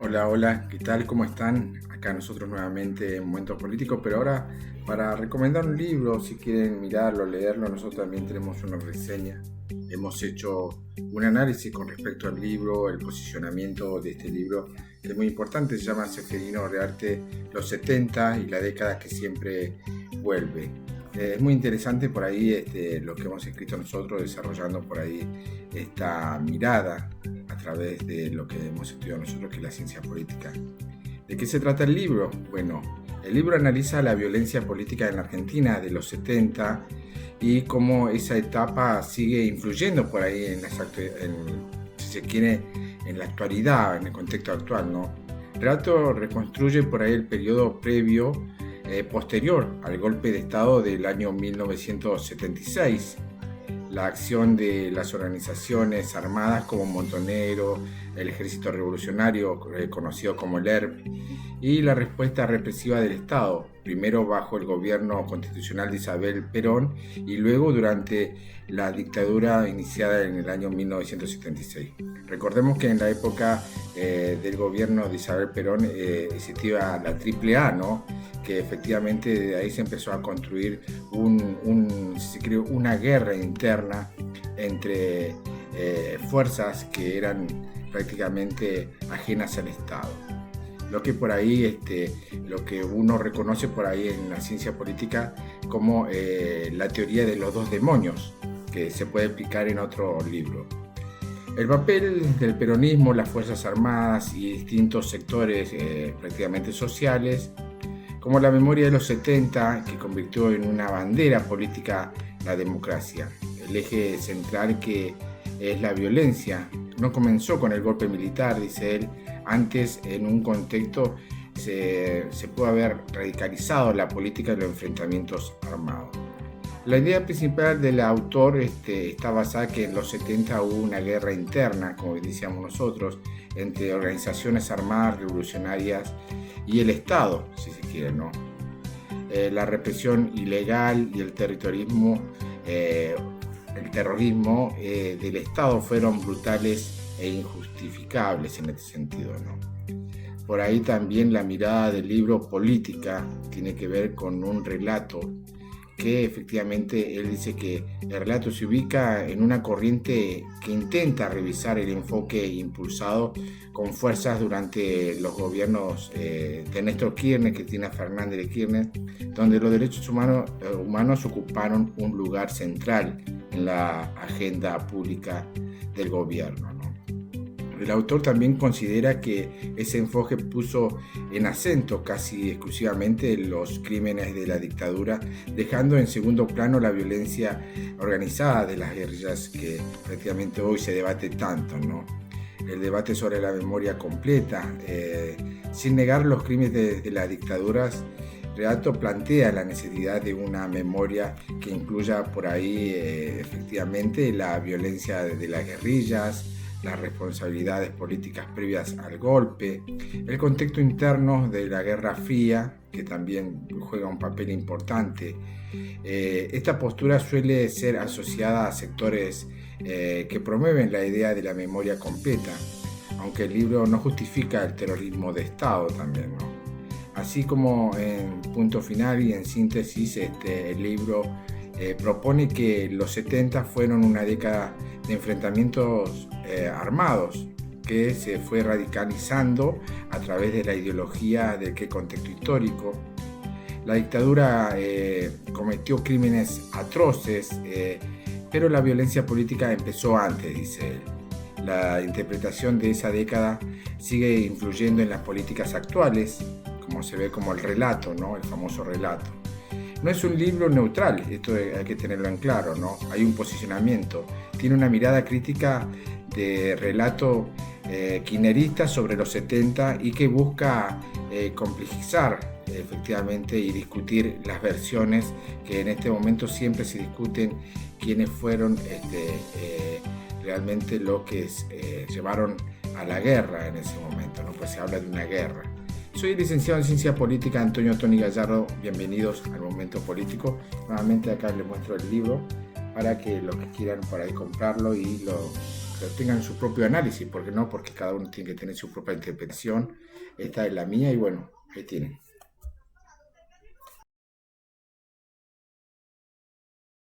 Hola, hola, ¿qué tal? ¿Cómo están? Acá nosotros nuevamente en Momentos Políticos, pero ahora para recomendar un libro, si quieren mirarlo, leerlo, nosotros también tenemos una reseña. Hemos hecho un análisis con respecto al libro, el posicionamiento de este libro, que es muy importante, se llama Seferino Rearte, los 70 y la década que siempre vuelve. Es muy interesante por ahí lo que hemos escrito nosotros, desarrollando por ahí esta mirada a través de lo que hemos estudiado nosotros, que es la ciencia política. ¿De qué se trata el libro? Bueno, el libro analiza la violencia política en la Argentina de los 70 y cómo esa etapa sigue influyendo por ahí si se quiere, en la actualidad, en el contexto actual, ¿no? El relato reconstruye por ahí el periodo posterior al golpe de Estado del año 1976, la acción de las organizaciones armadas como Montonero, el Ejército Revolucionario, conocido como el ERP, y la respuesta represiva del Estado, primero bajo el gobierno constitucional de Isabel Perón y luego durante la dictadura iniciada en el año 1976. Recordemos que en la época del gobierno de Isabel Perón existía la AAA, ¿no? Que efectivamente de ahí se empezó a construir una guerra interna entre fuerzas que eran prácticamente ajenas al Estado. Lo que por ahí, lo que uno reconoce por ahí en la ciencia política como la teoría de los dos demonios, que se puede explicar en otro libro. El papel del peronismo, las Fuerzas Armadas y distintos sectores prácticamente sociales, como la memoria de los 70, que convirtió en una bandera política la democracia. El eje central que es la violencia. No comenzó con el golpe militar, dice él, antes en un contexto se pudo haber radicalizado la política de los enfrentamientos armados. La idea principal del autor está basada que en los 70 hubo una guerra interna, como decíamos nosotros, entre organizaciones armadas revolucionarias y el Estado, si se quiere, ¿no? La represión ilegal y el terrorismo del Estado fueron brutales e injustificables en este sentido, ¿no? Por ahí también la mirada del libro política tiene que ver con un relato que efectivamente él dice que el relato se ubica en una corriente que intenta revisar el enfoque impulsado con fuerzas durante los gobiernos de Néstor Kirchner, Cristina Fernández de Kirchner, donde los derechos humanos ocuparon un lugar central en la agenda pública del gobierno, ¿no? El autor también considera que ese enfoque puso en acento casi exclusivamente los crímenes de la dictadura, dejando en segundo plano la violencia organizada de las guerrillas que prácticamente hoy se debate tanto, ¿no? El debate sobre la memoria completa, sin negar los crímenes de las dictaduras, Relato plantea la necesidad de una memoria que incluya por ahí efectivamente la violencia de las guerrillas, las responsabilidades políticas previas al golpe, el contexto interno de la Guerra Fría, que también juega un papel importante. Esta postura suele ser asociada a sectores que promueven la idea de la memoria completa, aunque el libro no justifica el terrorismo de Estado también, ¿no? Así como en punto final y en síntesis, el libro propone que los 70 fueron una década de enfrentamientos armados que se fue radicalizando a través de la ideología de qué contexto histórico. La dictadura cometió crímenes atroces, pero la violencia política empezó antes, dice él. La interpretación de esa década sigue influyendo en las políticas actuales, como se ve como el relato, ¿no? El famoso relato. No es un libro neutral, esto hay que tenerlo en claro, ¿no? Hay un posicionamiento, tiene una mirada crítica de relato kirchnerista sobre los 70 y que busca complejizar efectivamente y discutir las versiones que en este momento siempre se discuten quiénes fueron realmente lo que llevaron a la guerra en ese momento, ¿no? Pues se habla de una guerra. Soy licenciado en Ciencia Política Antonio Tony Gallardo, bienvenidos al Momento Político. Nuevamente acá les muestro el libro para que los que quieran por ahí comprarlo y lo pero tengan su propio análisis, porque no, porque cada uno tiene que tener su propia interpretación. Esta es la mía y bueno, ahí tienen.